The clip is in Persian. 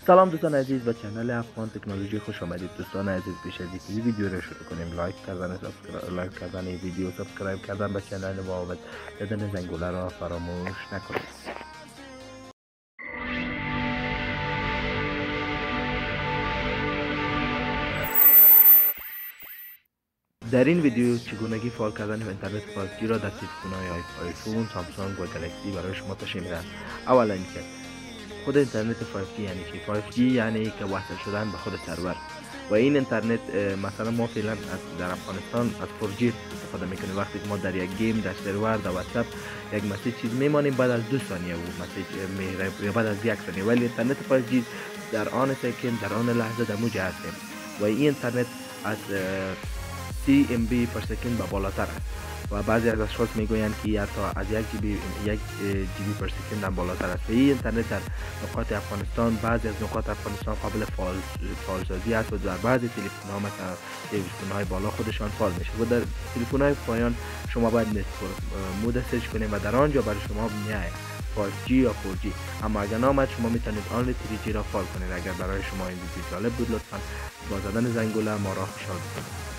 سلام دوستان عزیز و چنل افغان تکنولوژی خوش آمدید. دوستان عزیز پیش از اینکه این ویدیو رو شروع کنیم لایک کردن این ویدیو، سابسکرایب کردن به چنل ما و زدن زنگوله را فراموش نکنید. در این ویدیو چگونگی فعال کردن اینترنت 5G را در تلفن‌های آیفون، سامسونگ و گلکسی برای شما تشریح می‌دهم. اولا اینکه خود اینترنت 5G یعنی چی؟ 5G یعنی که وصل شدن به خود سرور و این اینترنت مثلا ما فعلا در افغانستان از 4G استفاده میکنیم. وقتی که ما در یک گیم در سرور در واتساپ یک مسیج چیز میمانیم بعد از 2 ثانیه و مسیج میره یا بعد از 1 ثانیه، ولی اینترنت 5G در آن سکند در آن لحظه در موج هستیم و این اینترنت از 30 MB پر سکند به بالاتر است و بعضی از اشخاص میگویند که حتی از 1 GB پر سکند هم بالاتر است. و این اینترنت در نقاط افغانستان، بعضی از نقاط افغانستان قابل فعالسازی است و در بعضی تلفن‌ها مثلا تلفن‌های بالا خودشان فعال میشه و در تلفن‌های پایان شما باید مود سرچ کنید و در آنجا برای شما میآید 5G یا 4G. اما اگر نامد شما میتونید آن 3G را فعال کنید. اگر برای شما این ویدیو جالب بود لطفاً با زدن زنگوله ما را خوشحال کنید.